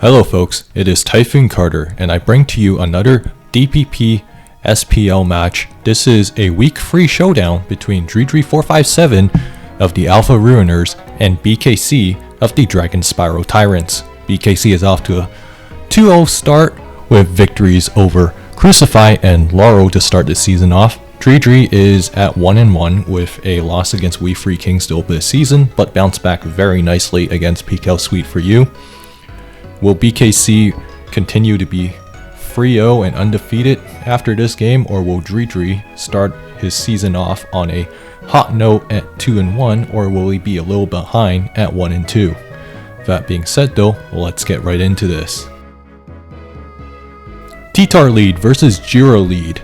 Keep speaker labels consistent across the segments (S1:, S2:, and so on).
S1: Hello folks, it is Typhoon Carter and I bring to you another DPP SPL match. This is a week-free showdown between Dridri457 of the Alpha Ruiners and BKC of the Dragonspiral Tyrants. BKC is off to a 2-0 start with victories over Crucify and Laurel to start the season off. Dridri is at 1-1 with a loss against We Free Kings to open the season, but bounced back very nicely against PKL Sweet for You. Will BKC continue to be 3-0 and undefeated after this game, or will Dridri start his season off on a hot note at 2-1, or will he be a little behind at 1-2? That being said though, let's get right into this. T-Tar lead versus Jira lead.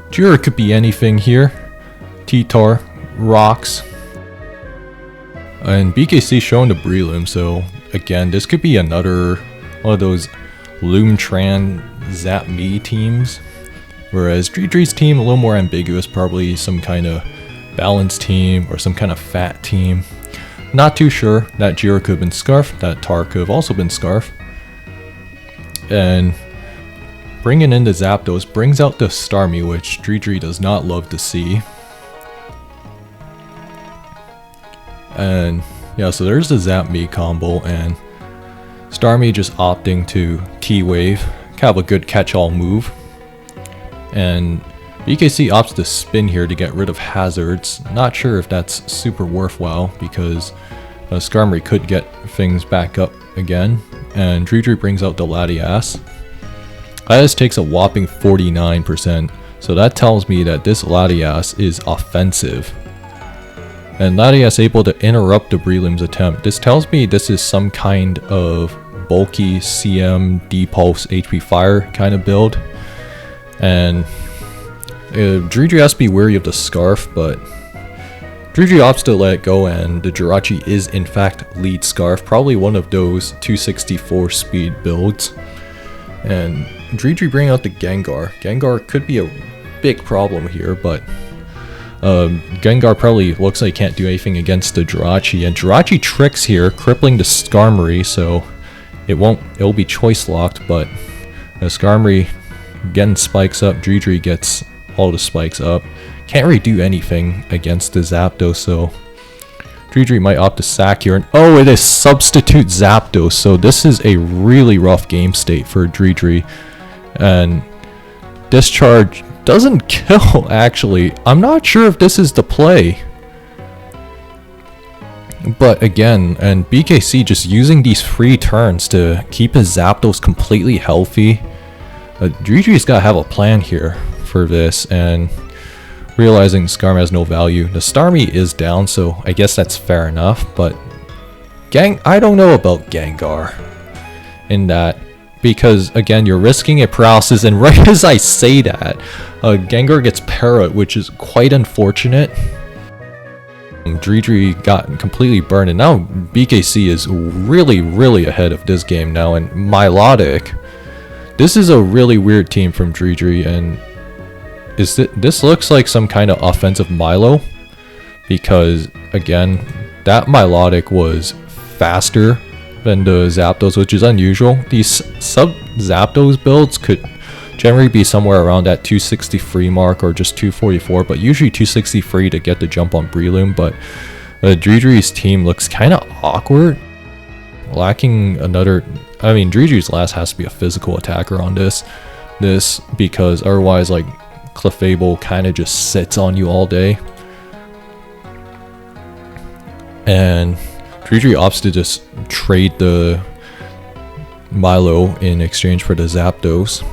S1: Jira could be anything here. T-Tar rocks. And BKC showing the Breloom, so again, this could be another one of those Loomtran Zap Me teams. Whereas Dridri's team, a little more ambiguous, probably some kind of balanced team or some kind of fat team. Not too sure. That Jira could have been Scarf, that Tar could have also been Scarf. And bringing in the Zapdos brings out the Starmie, which Dridri does not love to see. And yeah, so there's the Zap Me combo, and Starmie just opting to T-Wave, kind of a good catch-all move. And BKC opts to spin here to get rid of hazards. Not sure if that's super worthwhile because Skarmory could get things back up again. And Dridri brings out the Latias. Latias takes a whopping 49%, so that tells me that this Latias is offensive. And Latias able to interrupt the Breloom's attempt. This tells me this is some kind of bulky CM D-Pulse HP Fire kind of build. And Dridri has to be wary of the Scarf, but Dridri opts to let it go, and the Jirachi is in fact lead Scarf. Probably one of those 264 speed builds. And Dridri bring out the Gengar. Gengar could be a big problem here, but Gengar probably looks like he can't do anything against the Jirachi, and Jirachi tricks here, crippling the Skarmory, so it'll be choice locked, but the Skarmory getting spikes up, Dridri gets all the spikes up. Can't really do anything against the Zapdos, so Dridri might opt to sack here, and oh, it is substitute Zapdos, so this is a really rough game state for Dridri, and Discharge doesn't kill, actually. I'm not sure if this is the play. But again, and BKC just using these free turns to keep his Zapdos completely healthy. Dridri's got to have a plan here for this, and realizing Skarmory has no value. The Starmie is down, so I guess that's fair enough, but I don't know about Gengar in that. Because again, you're risking a paralysis, and right as I say that, Gengar gets Para, which is quite unfortunate. Dridri got completely burned, and now BKC is really ahead of this game now. And Milotic, this is a really weird team from Dridri, and this looks like some kind of offensive Milo, because again, that Milotic was faster than the Zapdos, which is unusual. These sub-Zapdos builds could generally be somewhere around that 263 mark or just 244, but usually 263 to get the jump on Breloom. But Dridri's team looks kind of awkward, lacking another. I mean, Dridri's last has to be a physical attacker on this because otherwise, like, Clefable kind of just sits on you all day. And Dridri opts to just trade the Milo in exchange for the Zapdos.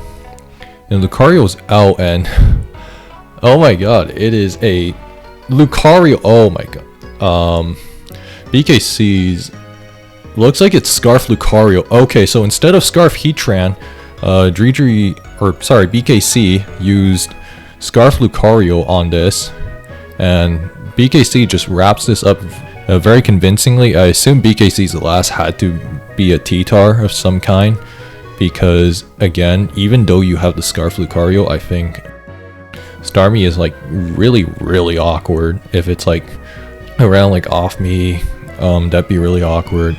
S1: And Lucario's out, and oh my god, it is a Lucario. Oh my god. BKC's looks like it's Scarf Lucario. Okay, so instead of Scarf Heatran, BKC used Scarf Lucario on this, and BKC just wraps this up very convincingly. I assume BKC's last had to be a T-Tar of some kind, because again, even though you have the Scarf Lucario, I think Starmie is like really awkward. If it's like around like off me, that'd be really awkward.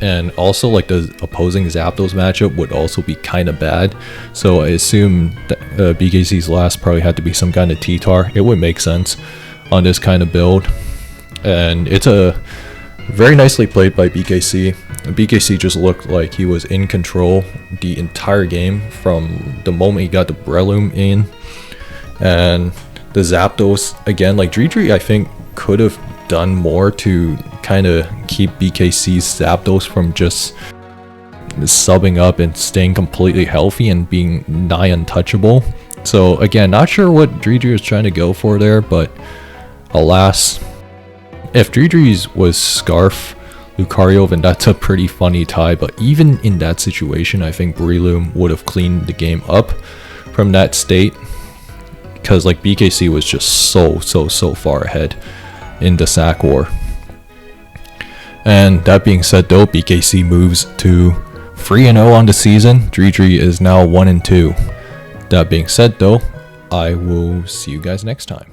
S1: and also like the opposing Zapdos matchup would also be kind of bad. So I assume that BKC's last probably had to be some kind of T-Tar. It would make sense on this kind of build, and it's a very nicely played by BKC. BKC just looked like he was in control the entire game from the moment he got the Breloom in. And the Zapdos, again, like Dridri, I think could have done more to kind of keep BKC's Zapdos from just subbing up and staying completely healthy and being nigh untouchable. So again, not sure what Dridri was trying to go for there, but alas, if Dridri's was Scarf Lucario, then that's a pretty funny tie. But even in that situation, I think Breloom would have cleaned the game up from that state, because like BKC was just so far ahead in the sack war. And that being said though, BKC moves to 3-0 on the season. Dridri is now 1-2. That being said though, I will see you guys next time.